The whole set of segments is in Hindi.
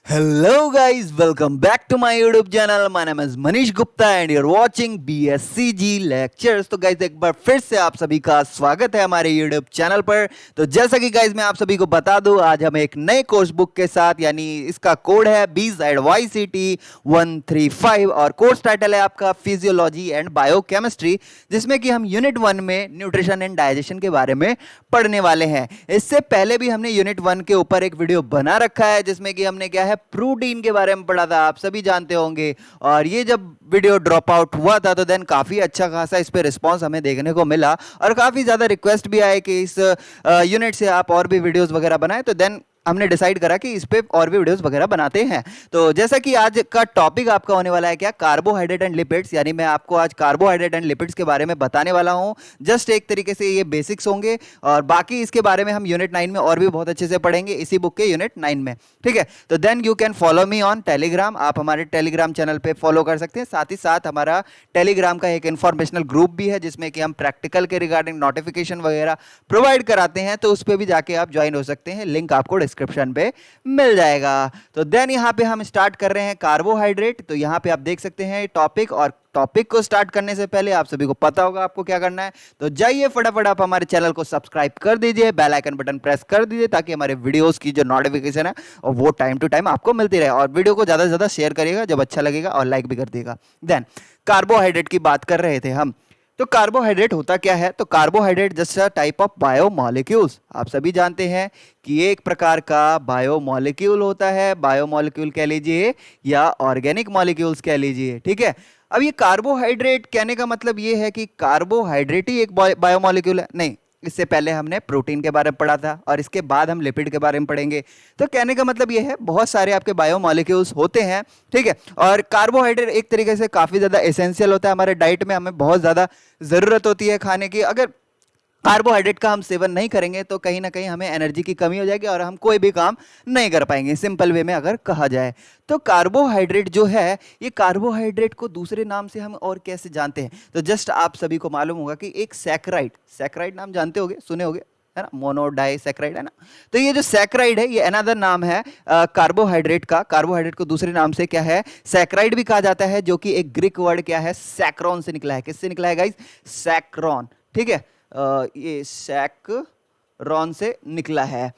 Hello guys, welcome back to my YouTube channel. My name is Manish Gupta and you're watching BSCG Lectures. तो गाइज एक बार फिर से आप सभी का स्वागत है हमारे YouTube चैनल पर। तो जैसा कि गाइज मैं आप सभी को बता दूं, आज हम एक नए कोर्स बुक के साथ, यानी इसका कोड है BZYCT135 और कोर्स टाइटल है आपका फिजियोलॉजी एंड बायोकेमिस्ट्री, जिसमें कि हम यूनिट 1 में न्यूट्रिशन एंड डाइजेशन के बारे में पढ़ने वाले हैं। इससे पहले भी हमने यूनिट 1 के ऊपर एक वीडियो बना रखा है जिसमें कि हमने क्या है प्रोटीन के बारे में पढ़ा था, आप सभी जानते होंगे। और ये जब वीडियो ड्रॉप आउट हुआ था तो देन काफी अच्छा खासा इस पे रिस्पांस हमें देखने को मिला और काफी ज्यादा रिक्वेस्ट भी आए कि इस यूनिट से आप और भी वीडियोस वगैरह बनाएं। तो देन हमने डिसाइड करा कि इस पे और भी वीडियोस वगैरह बनाते हैं। तो जैसा कि आज का टॉपिक आपका होने वाला है क्या, कार्बोहाइड्रेट एंड लिपिड्स, यानी मैं आपको आज कार्बोहाइड्रेट एंड लिपिड्स के बारे में बताने वाला हूं। जस्ट एक तरीके से ये बेसिक्स होंगे और बाकी इसके बारे में हम यूनिट 9 में और भी बहुत अच्छे से पढ़ेंगे इसी बुक के यूनिट 9 में। ठीक है, तो then you can follow me on Telegram. आप हमारे टेलीग्राम चैनल पे फॉलो कर सकते हैं। साथ ही साथ हमारा टेलीग्राम का एक इंफॉर्मेशनल ग्रुप भी है जिसमें कि हम प्रैक्टिकल के रिगार्डिंग नोटिफिकेशन वगैरह प्रोवाइड कराते हैं, तो उस पर भी जाके आप ज्वाइन हो सकते हैं। लिंक आपको डिस्क्रिप्शन पे मिल जाएगा। तो देन यहां पे हम स्टार्ट कर रहे हैं कार्बोहाइड्रेट। तो यहां पे आप देख सकते हैं टॉपिक, और टॉपिक को स्टार्ट करने से पहले आप सभी को पता होगा आपको क्या करना है। तो जाइए फटाफट आप हमारे चैनल को सब्सक्राइब कर दीजिए, बेल आइकन बटन प्रेस कर दीजिए ताकि हमारे वीडियोस की जो नोटिफिकेशन है और वो टाइम टू टाइम आपको मिलती रहे। और वीडियो को ज्यादा से ज्यादा शेयर करिएगा जब अच्छा लगेगा, और लाइक भी कर दिएगा। देन कार्बोहाइड्रेट की बात कर रहे थे हम। तो कार्बोहाइड्रेट होता क्या है? तो carbohydrate just a type of biomolecules. आप सभी जानते हैं कि ये एक प्रकार का बायोमॉलिक्यूल होता है। बायोमॉलिक्यूल कह लीजिए या ऑर्गेनिक मॉलिक्यूल्स कह लीजिए। ठीक है, अब ये कार्बोहाइड्रेट कहने का मतलब ये है कि कार्बोहाइड्रेट ही एक बायोमॉलिक्यूल है? नहीं, इससे पहले हमने प्रोटीन के बारे में पढ़ा था और इसके बाद हम लिपिड के बारे में पढ़ेंगे। तो कहने का मतलब ये है बहुत सारे आपके बायोमॉलिक्यूल्स होते हैं। ठीक है, और कार्बोहाइड्रेट एक तरीके से काफी ज्यादा एसेंशियल होता है हमारे डाइट में, हमें बहुत ज्यादा जरूरत होती है खाने की। अगर कार्बोहाइड्रेट का हम सेवन नहीं करेंगे तो कहीं ना कहीं हमें एनर्जी की कमी हो जाएगी और हम कोई भी काम नहीं कर पाएंगे, सिंपल वे में अगर कहा जाए। तो कार्बोहाइड्रेट जो है, ये कार्बोहाइड्रेट को दूसरे नाम से हम और कैसे जानते हैं? तो जस्ट आप सभी को मालूम होगा कि एक सैकराइड, सैकराइड नाम जानते होगे, सुने होगे, है ना, मोनोडाइसैकराइड, है ना। तो ये जो सैकराइड है ये अनदर नाम है कार्बोहाइड्रेट का। कार्बोहाइड्रेट को दूसरे नाम से क्या है, सैकराइड भी कहा जाता है, जो कि एक ग्रीक वर्ड क्या है, सैक्रॉन से निकला है। किससे निकला है गाइस? सैक्रॉन। ठीक है, ये सैकरॉन से निकला है।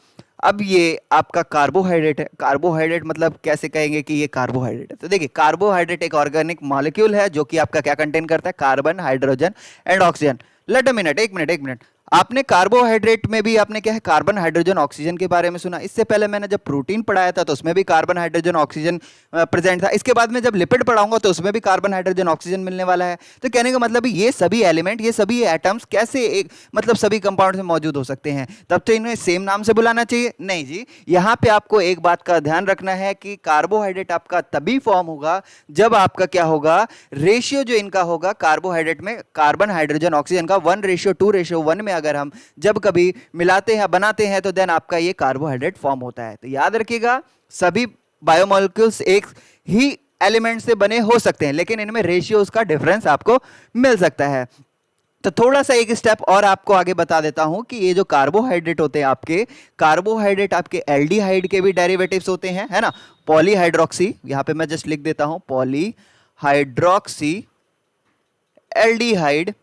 अब ये आपका कार्बोहाइड्रेट है। कार्बोहाइड्रेट मतलब कैसे कहेंगे कि ये कार्बोहाइड्रेट है? तो देखिए, कार्बोहाइड्रेट एक ऑर्गेनिक मॉलिक्यूल है जो कि आपका क्या कंटेन करता है, carbon, hydrogen and oxygen. Let a minute, एक मिनट, एक मिनट। आपने कार्बोहाइड्रेट में भी आपने क्या है, कार्बन, हाइड्रोजन, ऑक्सीजन के बारे में सुना। इससे पहले मैंने जब प्रोटीन पढ़ाया था तो उसमें भी कार्बन, हाइड्रोजन, ऑक्सीजन प्रेजेंट था। इसके बाद में जब लिपिड पढ़ाऊंगा तो उसमें भी कार्बन, हाइड्रोजन, ऑक्सीजन मिलने वाला है। तो कहने का मतलब ये सभी एलिमेंट, ये सभी एटम्स कैसे एक मतलब सभी कंपाउंड में मौजूद हो सकते हैं? तब तो इन्हें सेम नाम से बुलाना चाहिए? नहीं जी, यहाँ पे आपको एक बात का ध्यान रखना है कि कार्बोहाइड्रेट आपका तभी फॉर्म होगा जब आपका क्या होगा, रेशियो जो इनका होगा कार्बोहाइड्रेट में, कार्बन, हाइड्रोजन, ऑक्सीजन का 1:2:1 में अगर हम जब कभी मिलाते हैं, बनाते हैं, तो देन आपका ये कार्बोहाइड्रेट फॉर्म होता है। तो याद रखिएगा, सभी बायोमोलिक्यूल्स एक ही एलिमेंट से बने हो सकते हैं, लेकिन इनमें रेशियोज का डिफरेंस आपको मिल सकता है। तो थोड़ा सा एक स्टेप और आपको आगे बता देता हूं कि ये जो कार्बोहाइड्रेट होते हैं आपके, कार्बोहाइड्रेट आपके एल्डिहाइड के भी डेरिवेटिव्स होते हैं, है ना। पॉलीहाइड्रोक्सी, यहां पे मैं जस्ट लिख देता हूं, पॉलीहाइड्रोक्सी एल्डिहाइड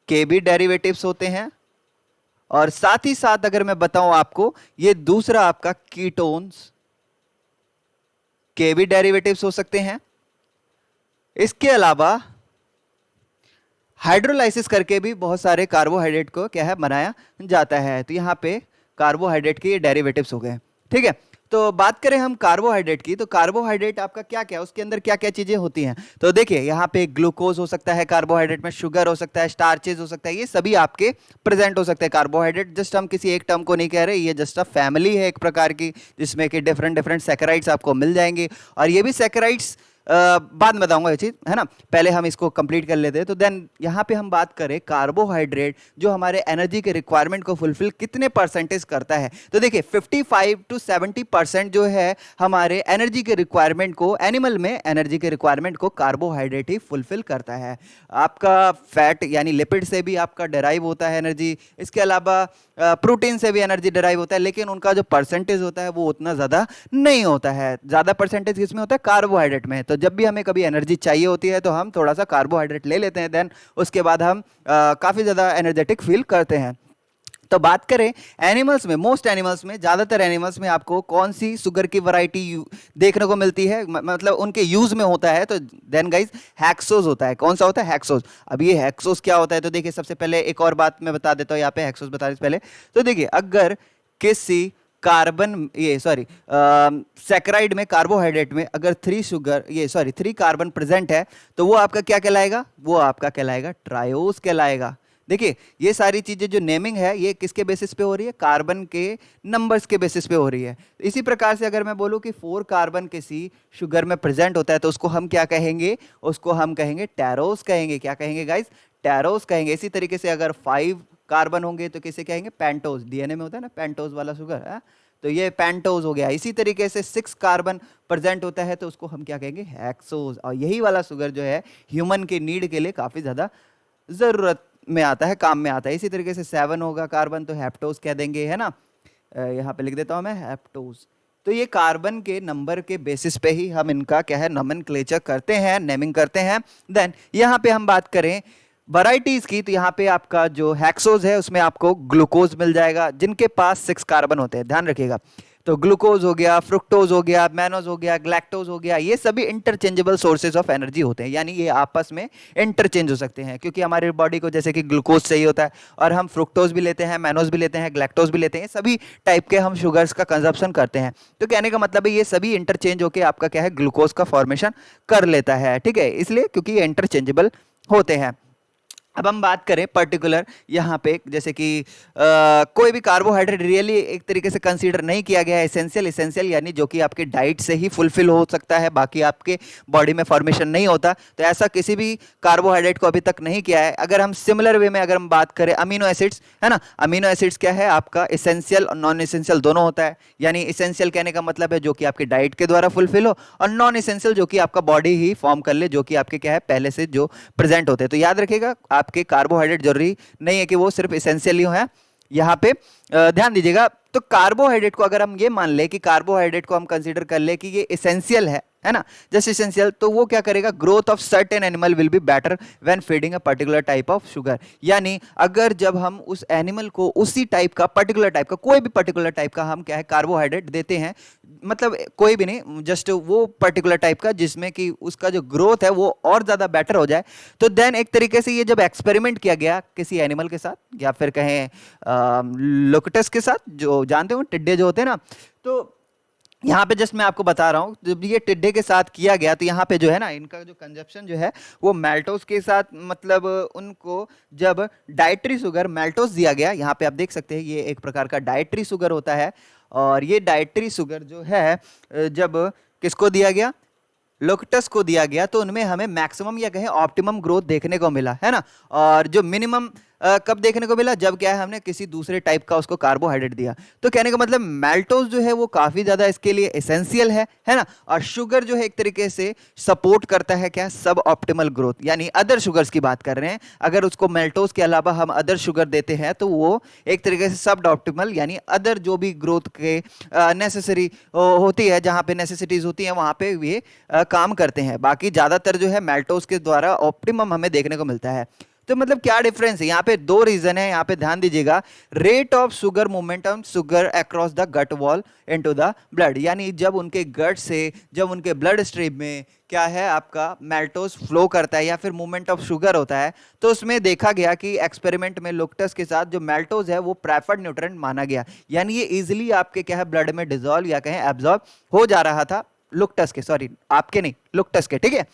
के भी डेरिवेटिव्स होते हैं। और साथ ही साथ अगर मैं बताऊं आपको, ये दूसरा आपका कीटोन्स के भी डेरिवेटिव्स हो सकते हैं। इसके अलावा हाइड्रोलाइसिस करके भी बहुत सारे कार्बोहाइड्रेट को क्या है, बनाया जाता है। तो यहां पे कार्बोहाइड्रेट के ये डेरिवेटिव्स हो गए। ठीक है, तो बात करें हम कार्बोहाइड्रेट की, तो कार्बोहाइड्रेट आपका क्या क्या, उसके अंदर क्या क्या चीजें होती हैं? तो देखिए, यहाँ पे ग्लूकोज हो सकता है कार्बोहाइड्रेट में, शुगर हो सकता है, स्टार्चेज हो सकता है, ये सभी आपके प्रेजेंट हो सकते हैं कार्बोहाइड्रेट। जस्ट हम किसी एक टर्म को नहीं कह रहे, ये जस्ट अ फैमिली है एक प्रकार की, जिसमें कि डिफरेंट डिफरेंट सैकराइड्स आपको मिल जाएंगे। और ये भी सैकराइड्स बाद में बताऊंगा ये चीज़, है ना। पहले हम इसको कंप्लीट कर लेते हैं। तो देन यहाँ पे हम बात करें कार्बोहाइड्रेट जो हमारे एनर्जी के रिक्वायरमेंट को फुलफिल कितने परसेंटेज करता है, तो देखिए 55 to 70% जो है हमारे एनर्जी के रिक्वायरमेंट को, एनिमल में एनर्जी के रिक्वायरमेंट को कार्बोहाइड्रेट ही फुलफिल करता है। आपका फैट यानी लिपिड से भी आपका डेराइव होता है एनर्जी, इसके अलावा प्रोटीन से भी एनर्जी डेराइव होता है, लेकिन उनका जो परसेंटेज होता है वो उतना ज़्यादा नहीं होता है। ज़्यादा परसेंटेज किसमें होता है? कार्बोहाइड्रेट में। तो जब भी हमें कभी एनर्जी चाहिए होती है तो हम थोड़ा सा कार्बोहाइड्रेट ले लेते हैं, देन उसके बाद हम काफ़ी ज़्यादा एनर्जेटिक फील करते हैं। तो बात करें एनिमल्स में, मोस्ट एनिमल्स में, ज़्यादातर एनिमल्स में आपको कौन सी शुगर की वैरायटी देखने को मिलती है, मतलब उनके यूज़ में होता है, तो देन गाइज हैक्सोज होता है। कौन सा होता है? हैक्सोज। अब ये हैक्सोज क्या होता है? तो देखिए सबसे पहले एक और बात मैं बता देता हूँ यहाँ पे हैक्सोज बताने से पहले। तो देखिए अगर किसी कार्बन सैकराइड में, कार्बोहाइड्रेट में अगर 3 कार्बन प्रेजेंट है तो वो आपका क्या कहलाएगा? वो आपका कहलाएगा ट्रायोज कहलाएगा। देखिए ये सारी चीजें जो नेमिंग है ये किसके बेसिस पे हो रही है? कार्बन के नंबर्स के बेसिस पे हो रही है। इसी प्रकार से अगर मैं बोलूं कि 4 कार्बन किसी शुगर में प्रेजेंट होता है तो उसको हम क्या कहेंगे? उसको हम कहेंगे टैरोस कहेंगे। क्या कहेंगे गाइस? टैरोस कहेंगे। इसी तरीके से अगर 5 कार्बन होंगे तो किसे कहेंगे? पेंटोज। डीएनए में होता है ना पेंटोज वाला शुगर है, तो ये पेंटोज हो गया। इसी तरीके से 6 कार्बन प्रेजेंट होता है तो उसको हम क्या कहेंगे? हेक्सोज। और यही वाला शुगर जो है ह्यूमन के नीड के लिए काफी ज्यादा जरूरत में आता है, काम में आता है। इसी तरीके से 7 होगा कार्बन तो हेप्टोज कह देंगे, है ना। यहाँ पे लिख देता हूं मैं हेप्टोज। तो ये कार्बन के नंबर के बेसिस पे ही हम इनका क्या है? नोमेनक्लेचर करते हैं, नेमिंग करते हैं। देन यहाँ पे हम बात करें वैरायटीज की, तो यहाँ पे आपका जो हेक्सोज है उसमें आपको ग्लूकोज मिल जाएगा जिनके पास 6 कार्बन होते हैं, ध्यान रखिएगा। तो ग्लूकोज हो गया, फ्रुक्टोज हो गया, मैनोज हो गया, ग्लैक्टोज हो गया, ये सभी इंटरचेंजेबल सोर्सेज ऑफ एनर्जी होते हैं, यानी ये आपस में इंटरचेंज हो सकते हैं। क्योंकि हमारे बॉडी को जैसे कि ग्लूकोज चाहिए होता है और हम फ्रुक्टोज भी लेते हैं, मैनोज भी लेते हैं, ग्लैक्टोज भी लेते हैं, सभी टाइप के हम शुगर्स का कंजप्शन करते हैं। तो कहने का मतलब है ये सभी इंटरचेंज होकर आपका क्या है? ग्लूकोज का फॉर्मेशन कर लेता है, ठीक है, इसलिए क्योंकि ये इंटरचेंजेबल होते हैं। अब हम बात करें पर्टिकुलर यहाँ पे, जैसे कि कोई भी कार्बोहाइड्रेट रियली एक तरीके से कंसीडर नहीं किया गया है एसेंशियल यानी जो कि आपके डाइट से ही फुलफिल हो सकता है, बाकी आपके बॉडी में फॉर्मेशन नहीं होता। तो ऐसा किसी भी कार्बोहाइड्रेट को अभी तक नहीं किया है। अगर हम सिमिलर वे में अगर हम बात करें अमीनो एसिड्स, है ना, अमीनो एसिड्स क्या है? आपका एसेंशियल और नॉन एसेंशियल दोनों होता है। यानी एसेंशियल कहने का मतलब है जो कि आपके डाइट के द्वारा फुलफिल हो, और नॉन एसेंशियल जो कि आपका बॉडी ही फॉर्म कर ले, जो कि आपके क्या है? पहले से जो प्रेजेंट होते हैं। तो याद रखिएगा आपके कार्बोहाइड्रेट जरूरी नहीं है कि वो सिर्फ एसेंशियल ही हो, है यहाँ पे ध्यान दीजिएगा। तो कार्बोहाइड्रेट को अगर हम ये मान ले कि कार्बोहाइड्रेट को हम कंसीडर कर ले कि ये एसेंशियल है ना, जस्ट एसेंशियल, तो वो क्या करेगा? Growth of certain animal will be better when feeding a particular type of sugar. यानी अगर जब हम उस एनिमल को उसी टाइप का, पर्टिकुलर टाइप का, कोई भी पर्टिकुलर टाइप का हम क्या है? कार्बोहाइड्रेट देते हैं, मतलब कोई भी नहीं, जस्ट वो पर्टिकुलर टाइप का जिसमें कि उसका जो ग्रोथ है वो और ज्यादा बेटर हो जाए, तो देन एक तरीके से ये जब एक्सपेरिमेंट किया गया किसी एनिमल के साथ या फिर कहें लोकटस के साथ, जो जानते हो टिड्डे जो होते हैं ना, तो यहाँ पे जस्ट मैं आपको बता रहा हूँ जब ये टिड्डे के साथ किया गया तो यहाँ पे जो है ना इनका जो कंजप्शन जो है वो मेल्टोज के साथ, मतलब उनको जब डाइटरी शुगर मेल्टोज दिया गया, यहाँ पे आप देख सकते हैं ये एक प्रकार का डाइटरी शुगर होता है। और ये डाइटरी शुगर जो है जब किसको दिया गया? लोकटस को दिया गया, तो उनमें हमें मैक्सिमम या कहें ऑप्टिमम ग्रोथ देखने को मिला, है ना। और जो मिनिमम कब देखने को मिला? जब क्या है हमने किसी दूसरे टाइप का उसको कार्बोहाइड्रेट दिया। तो कहने का मतलब मेल्टोज जो है वो काफी ज्यादा इसके लिए एसेंशियल है ना। और शुगर जो है एक तरीके से सपोर्ट करता है क्या? सब ऑप्टिमल ग्रोथ, यानी अदर शुगर्स की बात कर रहे हैं। अगर उसको मेल्टोज के अलावा हम अदर शुगर देते हैं तो वो एक तरीके से सब ऑप्टिमल यानी अदर जो भी ग्रोथ के नेसेसरी होती है, जहां पे नेसेसिटीज होती है वहां पे ये काम करते हैं। बाकी ज्यादातर जो है मेल्टोज के द्वारा ऑप्टिमम हमें देखने को मिलता है। तो मतलब क्या डिफरेंस है? यहाँ पे 2 रीजन है, यहाँ पे ध्यान दीजिएगा। Rate of sugar movement of sugar across the gut wall into the blood, यानी जब उनके गट से, जब उनके ब्लड स्ट्रीम में क्या है आपका मेल्टोज फ्लो करता है या फिर मूवमेंट ऑफ शुगर होता है, तो उसमें देखा गया कि एक्सपेरिमेंट में लोकटस के साथ जो मेल्टोज है वो प्रेफर्ड न्यूट्रिएंट माना गया, यानी ये इजिली आपके क्या है ब्लड में डिजोल्व या कहें एब्जॉर्ब हो जा रहा था लोकटस के, सॉरी आपके नहीं, लोकटस के, ठीक है।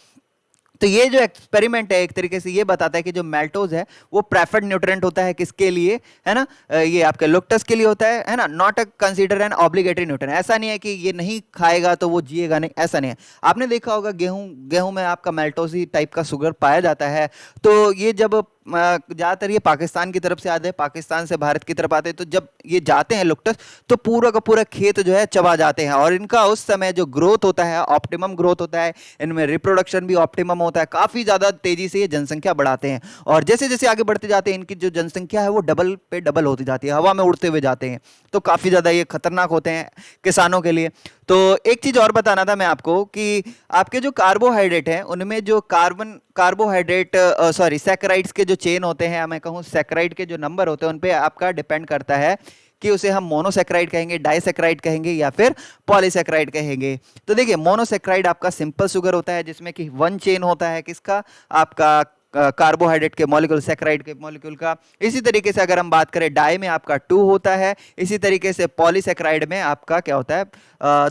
तो ये जो एक्सपेरिमेंट है एक तरीके से ये बताता है कि जो मैल्टोज है वो प्रेफर्ड न्यूट्रिएंट होता है किसके लिए, है ना, ये आपके लैक्टोज के लिए होता है ना, not a consider N obligatory nutrient. ऐसा नहीं है कि ये नहीं खाएगा तो वो जिएगा नहीं, ऐसा नहीं है। आपने देखा होगा गेहूं में आपका मैल्टोजी टाइप का शुगर पाया जाता है। तो ये जब ज़्यादातर ये पाकिस्तान की तरफ से आते हैं, पाकिस्तान से भारत की तरफ आते हैं, तो जब ये जाते हैं लुक्टस तो पूरा का पूरा खेत जो है चबा जाते हैं, और इनका उस समय जो ग्रोथ होता है ऑप्टिमम ग्रोथ होता है, इनमें रिप्रोडक्शन भी ऑप्टिमम होता है, काफ़ी ज़्यादा तेज़ी से ये जनसंख्या बढ़ाते हैं। और जैसे जैसे आगे बढ़ते जाते हैं इनकी जो जनसंख्या है वो डबल पे डबल होती जाती है, हवा में उड़ते हुए जाते हैं। तो काफ़ी ज़्यादा ये खतरनाक होते हैं किसानों के लिए। तो एक चीज़ और बताना था मैं आपको कि आपके जो कार्बोहाइड्रेट हैं उनमें जो कार्बोहाइड्रेट सॉरी सैकराइड्स के जो चेन होते हैं, मैं कहूँ सैकराइड के जो नंबर होते हैं उन पे आपका डिपेंड करता है कि उसे हम मोनोसैकराइड कहेंगे, डाइसैकराइड कहेंगे या फिर पॉलीसैकराइड कहेंगे। तो देखिए मोनोसैकराइड आपका सिंपल शुगर होता है जिसमें कि वन चेन होता है किसका, आपका कार्बोहाइड्रेट के मॉलिक्यूल, सैकराइड के मॉलिक्यूल का। इसी तरीके से अगर हम बात करें डाई में आपका 2 होता है, इसी तरीके से पॉलीसैकराइड में आपका क्या होता है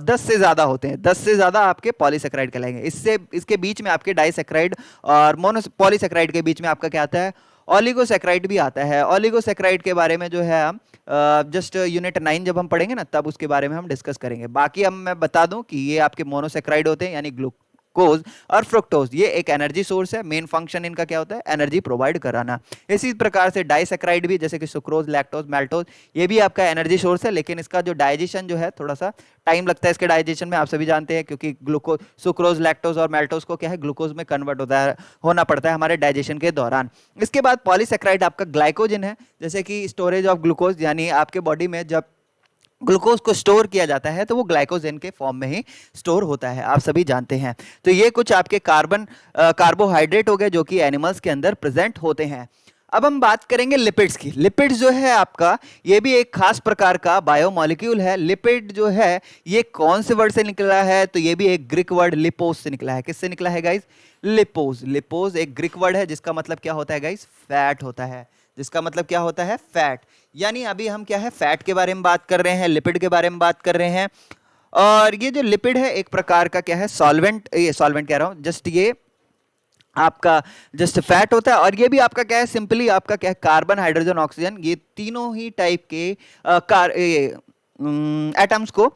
10 से ज़्यादा होते हैं, 10 से ज़्यादा आपके पॉलीसैकराइड कहलाएंगे। इससे इसके बीच में आपके डाइसैकराइड और मोनो पॉलीसैकराइड के बीच में आपका क्या आता है, ऑलिगोसैकराइड भी आता है। ऑलिगोसैकराइड के बारे में जो है हम जस्ट यूनिट 9 जब हम पढ़ेंगे ना तब उसके बारे में हम डिस्कस करेंगे। बाकी अब मैं बता दूं कि ये आपके मोनोसैकराइड होते हैं यानी ग्लूकोज और फ्रुक्टोज, ये एक एनर्जी सोर्स है, मेन फंक्शन इनका क्या होता है एनर्जी प्रोवाइड कराना। इसी प्रकार से डाइसैकराइड भी जैसे कि सुक्रोज, लैक्टोज, मैल्टोज, ये भी आपका एनर्जी सोर्स है, लेकिन इसका जो डाइजेशन जो है थोड़ा सा टाइम लगता है इसके डाइजेशन में, आप सभी जानते हैं, क्योंकि ग्लूकोज, सुक्रोज, लैक्टोज और मैल्टोज को क्या है ग्लूकोज में कन्वर्ट होना पड़ता है हमारे डाइजेशन के दौरान। इसके बाद पॉलीसैकराइड आपका ग्लाइकोजन है, जैसे कि स्टोरेज ऑफ ग्लूकोज, यानी आपके बॉडी में जब ग्लूकोज को स्टोर किया जाता है तो वो ग्लाइकोजन के फॉर्म में ही स्टोर होता है, आप सभी जानते हैं। तो ये कुछ आपके कार्बोहाइड्रेट हो गए जो कि एनिमल्स के अंदर प्रेजेंट होते हैं। अब हम बात करेंगे लिपिड्स की। लिपिड्स जो है आपका ये भी एक खास प्रकार का बायोमोलिक्यूल है। लिपिड जो है ये कौन से वर्ड से निकला है, तो ये भी एक ग्रीक वर्ड लिपोस से निकला है। किससे निकला है गाइस, लिपोस। लिपोस एक ग्रीक वर्ड है जिसका मतलब क्या होता है गाइस, फैट होता है, जिसका मतलब क्या होता है फैट। यानी अभी हम क्या है फैट के बारे में बात कर रहे हैं, लिपिड के बारे में बात कर रहे हैं। और ये जो लिपिड है एक प्रकार का क्या है सॉल्वेंट, ये सॉल्वेंट कह रहा हूं, जस्ट ये आपका जस्ट फैट होता है। और ये भी आपका क्या है सिंपली आपका क्या है कार्बन, हाइड्रोजन, ऑक्सीजन, ये तीनों ही टाइप के एटम्स को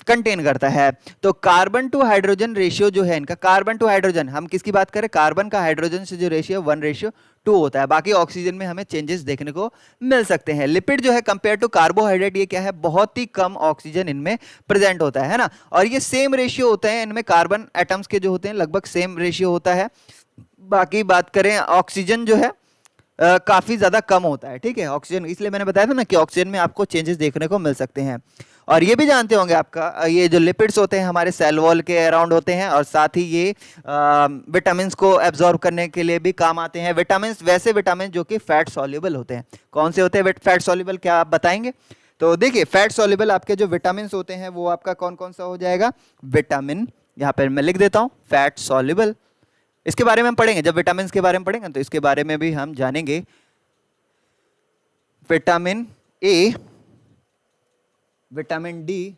कंटेन करता है। तो कार्बन टू हाइड्रोजन रेशियो जो है इनका, कार्बन टू हाइड्रोजन, हम किसकी बात करें, कार्बन का हाइड्रोजन से जो रेशियो 1:2 होता है। बाकी ऑक्सीजन में हमें चेंजेस देखने को मिल सकते हैं। लिपिड जो है कंपेयर टू कार्बोहाइड्रेट ये क्या है बहुत ही कम ऑक्सीजन इनमें प्रेजेंट होता है ना, और ये सेम रेशियो होते हैं इनमें, कार्बन एटम्स के जो होते हैं लगभग सेम रेशियो होता है। बाकी बात करें ऑक्सीजन जो है काफी ज्यादा कम होता है, ठीक है ऑक्सीजन, इसलिए मैंने बताया था ना कि ऑक्सीजन में आपको चेंजेस देखने को मिल सकते हैं। और ये भी जानते होंगे आपका ये जो लिपिड्स होते हैं हमारे सेल वॉल के अराउंड होते हैं, और साथ ही ये विटामिन को एब्जॉर्ब करने के लिए भी काम आते हैं। विटामिन, वैसे विटामिन जो कि फैट सॉल्युबल होते हैं। कौन से होते हैं फैट सॉल्युबल, क्या आप बताएंगे? तो देखिए फैट सॉल्युबल आपके जो विटामिन होते हैं वो आपका कौन कौन सा हो जाएगा, विटामिन, यहाँ पर मैं लिख देता हूँ फैट सॉल्युबल। इसके बारे में हम पढ़ेंगे, जब विटामिन के बारे में पढ़ेंगे तो इसके बारे में भी हम जानेंगे। Vitamin A, vitamin D,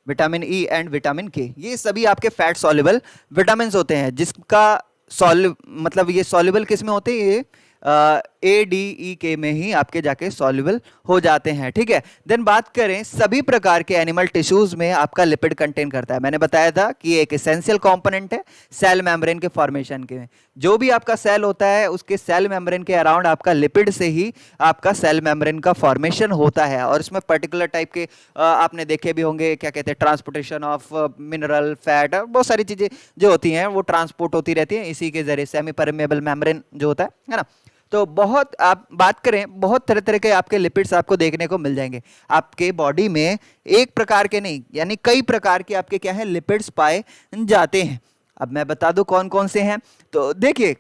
vitamin E and vitamin के, ये सभी आपके फैट सॉल्युबल विटामिन होते हैं, जिसका मतलब ये सॉल्युबल किस में होते हैं, ये ADE में ही आपके जाके सॉल्युबल हो जाते हैं, ठीक है। देन बात करें सभी प्रकार के एनिमल टिश्यूज में आपका लिपिड कंटेन करता है। मैंने बताया था कि एक एसेंशियल कंपोनेंट है सेल मेम्ब्रेन के फॉर्मेशन के। जो भी आपका सेल होता है उसके सेल मेम्ब्रेन के अराउंड आपका लिपिड से ही आपका सेल मेम्ब्रेन का फॉर्मेशन होता है, और इसमें पर्टिकुलर टाइप के आपने देखे भी होंगे, क्या कहते हैं ट्रांसपोर्टेशन ऑफ मिनरल, फैट, बहुत सारी चीजें जो होती हैं वो ट्रांसपोर्ट होती रहती हैं इसी के जरिए, सेमी परमेबल मेम्ब्रेन जो होता है ना। तो बहुत आप बात करें बहुत तरह तरह के आपके लिपिड्स आपको देखने को मिल जाएंगे आपके बॉडी में, एक प्रकार के नहीं यानी कई प्रकार के आपके क्या है लिपिड्स पाए जाते हैं। अब मैं बता दूं कौन कौन से हैं। तो देखिए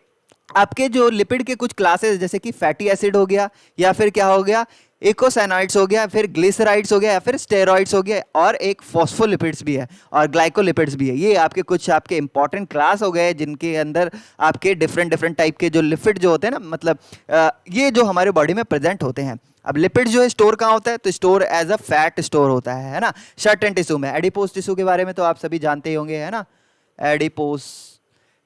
आपके जो लिपिड के कुछ क्लासेस जैसे कि फैटी एसिड हो गया, या फिर क्या हो गया इकोसाइनाइड्स हो गया, फिर ग्लिसराइड्स हो गया, या फिर स्टेरॉइड्स हो गया, और एक फॉस्फोलिपिड्स भी है और ग्लाइकोलिपिड्स भी है। ये आपके कुछ आपके इंपॉर्टेंट क्लास हो गए जिनके अंदर आपके डिफरेंट डिफरेंट टाइप के जो लिपिड जो होते हैं ना, मतलब ये जो हमारे बॉडी में प्रेजेंट होते हैं। अब लिपिड जो है स्टोर कहाँ होता है, तो store as a fat store होता है ना, सर्टेन टिश्यू में। एडिपोज टिश्यू के बारे में तो आप सभी जानते ही होंगे, है ना। एडिपोस।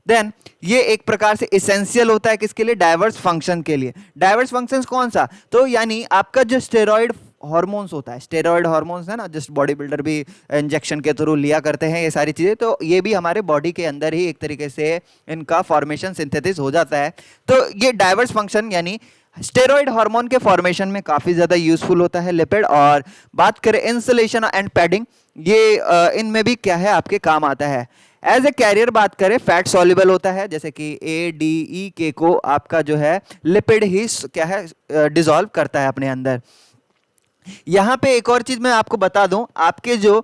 देन ये एक प्रकार से इसेंशियल होता है किसके लिए, डाइवर्स फंक्शन के लिए। डाइवर्स फंक्शंस कौन सा, तो यानी आपका जो स्टेरॉइड हार्मोन्स होता है, स्टेरॉइड हार्मोन्स है ना, जस्ट बॉडी बिल्डर भी इंजेक्शन के थ्रू लिया करते हैं ये सारी चीजें, तो ये भी हमारे बॉडी के अंदर ही एक तरीके से इनका फॉर्मेशन सिंथेसिस हो जाता है। तो ये डाइवर्स फंक्शन यानी स्टेरॉइड हार्मोन के फॉर्मेशन में काफी ज्यादा यूजफुल होता है लिपिड। और बात करें इंसुलेशन एंड पैडिंग, ये इनमें भी क्या है आपके काम आता है। एज ए कैरियर बात करें, फैट सॉल्युबल होता है, जैसे कि ADE को आपका जो है लिपिड ही क्या है डिसॉल्व करता है अपने अंदर। यहाँ पे एक और चीज मैं आपको बता दूं, आपके जो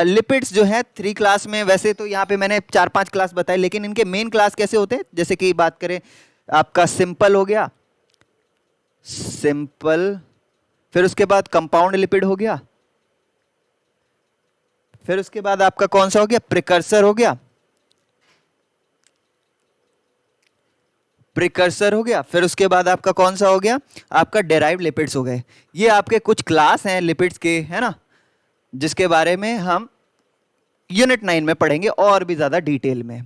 लिपिड्स जो है 3 क्लास में, वैसे तो यहाँ पे मैंने 4-5 क्लास बताए, लेकिन इनके मेन क्लास कैसे होते हैं, जैसे कि बात करें आपका सिंपल हो गया, सिंपल, फिर उसके बाद कंपाउंड लिपिड हो गया, फिर उसके बाद आपका कौन सा हो गया, प्रिकर्सर हो गया, प्रिकर्सर हो गया, फिर उसके बाद आपका कौन सा हो गया, आपका डेराइव्ड लिपिड्स हो गए। ये आपके कुछ क्लास हैं लिपिड्स के, है ना, जिसके बारे में हम यूनिट 9 में पढ़ेंगे और भी ज्यादा डिटेल में।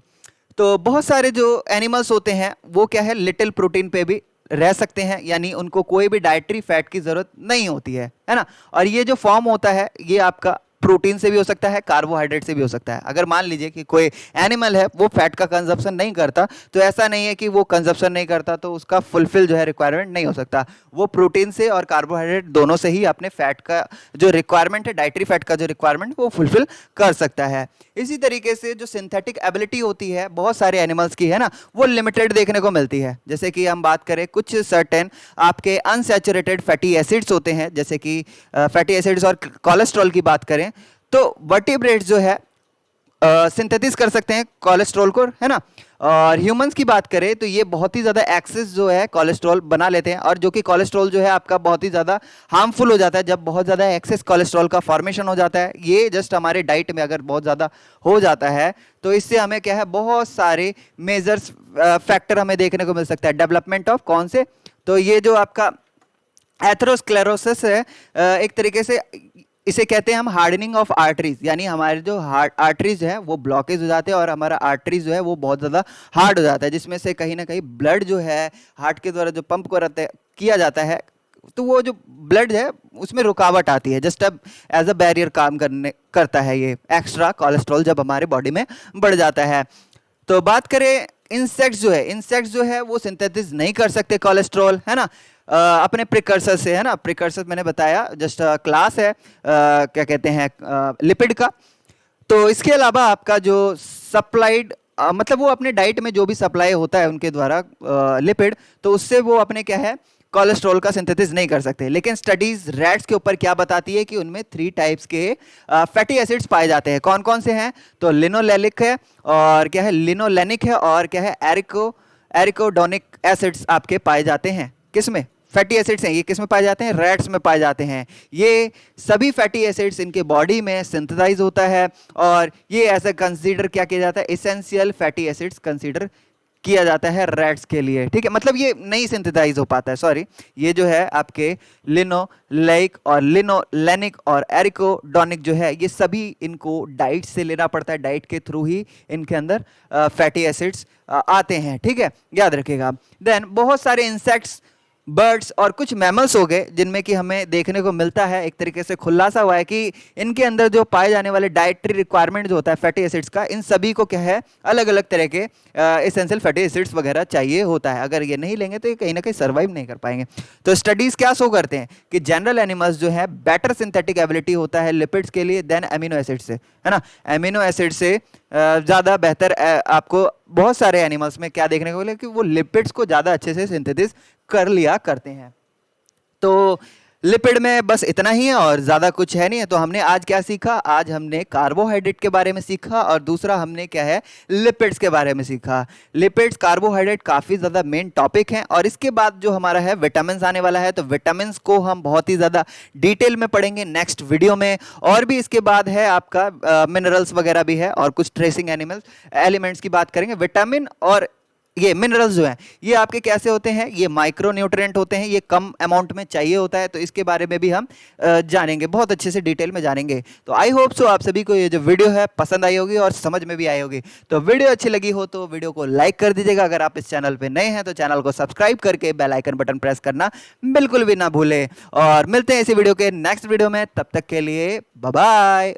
तो बहुत सारे जो एनिमल्स होते हैं वो क्या है, लिटिल प्रोटीन पे भी रह सकते हैं, यानी उनको कोई भी डाइटरी फैट की जरूरत नहीं होती है ना। और ये जो फॉर्म होता है ये आपका प्रोटीन से भी हो सकता है, कार्बोहाइड्रेट से भी हो सकता है। अगर मान लीजिए कि कोई एनिमल है वो फैट का कंजप्शन नहीं करता, तो ऐसा नहीं है कि वो कंजप्शन नहीं करता तो उसका फुलफिल जो है रिक्वायरमेंट नहीं हो सकता। वो प्रोटीन से और कार्बोहाइड्रेट दोनों से ही अपने फैट का जो रिक्वायरमेंट है, डाइटरी फैट का जो रिक्वायरमेंट वो फुलफिल कर सकता है। इसी तरीके से जो सिंथेटिक एबिलिटी होती है बहुत सारे एनिमल्स की, है ना, वो लिमिटेड देखने को मिलती है। जैसे कि हम बात करें कुछ सर्टेन आपके अनसैचुरेटेड फैटी एसिड्स होते हैं, जैसे कि फैटी एसिड्स और कोलेस्ट्रॉल की बात करें तो वर्टिब्रेट्स जो है सिंथेसिस कर सकते हैं कोलेस्ट्रॉल को, है ना। और ह्यूमंस की बात करें तो ये बहुत ही ज़्यादा एक्सेस जो है कोलेस्ट्रॉल बना लेते हैं, और जो कि कोलेस्ट्रॉल जो है आपका बहुत ही ज़्यादा हार्मफुल हो जाता है जब बहुत ज़्यादा एक्सेस कोलेस्ट्रॉल का फॉर्मेशन हो जाता है। ये जस्ट हमारे डाइट में अगर बहुत ज़्यादा हो जाता है तो इससे हमें क्या है, बहुत सारे मेजर्स फैक्टर हमें देखने को मिल सकता है। डेवलपमेंट ऑफ कौन से, तो ये जो आपका एथेरोस्क्लेरोसिस है, एक तरीके से इसे कहते हैं हम हार्डनिंग ऑफ आर्टरीज, यानी हमारे जो आर्टरीज है वो ब्लॉकेज हो जाते हैं और हमारा आर्टरीज जो है वो बहुत ज़्यादा हार्ड हो जाता है, जिसमें से कहीं ना कहीं ब्लड जो है हार्ट के द्वारा जो पंप किया जाता है तो वो जो ब्लड है उसमें रुकावट आती है, जस्ट अब एज अ बैरियर काम करता है ये एक्स्ट्रा कोलेस्ट्रॉल जब हमारे बॉडी में बढ़ जाता है। तो बात करें इंसेक्ट्स जो है, इंसेक्ट्स जो है वो सिंथेसिस नहीं कर सकते कोलेस्ट्रॉल, है ना, अपने प्रिकर्सर से, है ना। प्रिकर्सर मैंने बताया जस्ट क्लास है क्या कहते हैं लिपिड का। तो इसके अलावा आपका जो सप्लाइड मतलब वो अपने डाइट में जो भी सप्लाई होता है उनके द्वारा लिपिड, तो उससे वो अपने क्या है कोलेस्ट्रॉल का सिंथेसिस नहीं कर सकते। लेकिन स्टडीज रैट्स के ऊपर क्या बताती है कि उनमें 3 टाइप्स के फैटी एसिड्स पाए जाते हैं। कौन कौन से हैं, तो लिनोलेनिक है और क्या है लिनोलेनिक है और क्या है एरिकोडोनिक एसिड्स आपके पाए जाते हैं। किसमें, फैटी एसिड्स हैं, ये किस में पाए जाते हैं, रैट्स में पाए जाते हैं। ये सभी फैटी एसिड्स इनके बॉडी में सिंथेसाइज होता है और ये ऐसा कंसीडर क्या किया जाता है, इसेंशियल फैटी एसिड्स कंसीडर किया जाता है रैट्स के लिए, ठीक है। मतलब ये नहीं सिंथेसाइज हो पाता है, सॉरी, ये जो है आपके लिनोलेइक और लिनोलेनिक और एरिकोडोनिक जो है ये सभी इनको डाइट से लेना पड़ता है, डाइट के थ्रू ही इनके अंदर फैटी एसिड्स आते हैं, ठीक है, याद रखिएगा। देन बहुत सारे इंसेक्ट्स, बर्ड्स और कुछ मैमल्स हो गए जिनमें कि हमें देखने को मिलता है, एक तरीके से खुलासा हुआ है कि इनके अंदर जो पाए जाने वाले डाइटरी रिक्वायरमेंट जो होता है फैटी एसिड्स का, इन सभी को क्या है अलग अलग तरह के एसेंशियल फैटी एसिड्स वगैरह चाहिए होता है। अगर ये नहीं लेंगे तो ये कहीं ना कहीं सर्वाइव नहीं कर पाएंगे। तो स्टडीज क्या शो करते हैं कि जनरल एनिमल्स जो है बेटर सिंथेटिक एबिलिटी होता है लिपिड्स के लिए देन अमीनो एसिड से, है ना। अमीनो एसिड से ज़्यादा बेहतर आपको बहुत सारे एनिमल्स में क्या देखने को मिले कि वो लिपिड्स को ज़्यादा अच्छे से सिंथेसिस कर लिया करते हैं। तो लिपिड में बस इतना ही है और ज़्यादा कुछ है नहीं है। तो हमने आज क्या सीखा, आज हमने कार्बोहाइड्रेट के बारे में सीखा और दूसरा हमने क्या है लिपिड्स के बारे में सीखा। लिपिड्स, कार्बोहाइड्रेट काफ़ी ज़्यादा मेन टॉपिक हैं और इसके बाद जो हमारा है विटामिन आने वाला है, तो विटामिन को हम बहुत ही ज़्यादा डिटेल में पढ़ेंगे नेक्स्ट वीडियो में। और भी इसके बाद है आपका मिनरल्स वगैरह भी है और कुछ ट्रेसिंग एलिमेंट्स की बात करेंगे। विटामिन और ये मिनरल्स जो हैं ये आपके कैसे होते हैं, ये माइक्रो न्यूट्रिएंट होते हैं, ये कम अमाउंट में चाहिए होता है, तो इसके बारे में भी हम जानेंगे, बहुत अच्छे से डिटेल में जानेंगे। तो आई होप सो आप सभी को ये जो वीडियो है पसंद आई होगी और समझ में भी आई होगी। तो वीडियो अच्छी लगी हो तो वीडियो को लाइक कर दीजिएगा, अगर आप इस चैनल पर नए हैं तो चैनल को सब्सक्राइब करके बेल आइकन बटन प्रेस करना बिल्कुल भी ना भूलें। और मिलते हैं इसी वीडियो के नेक्स्ट वीडियो में, तब तक के लिए बाय बाय।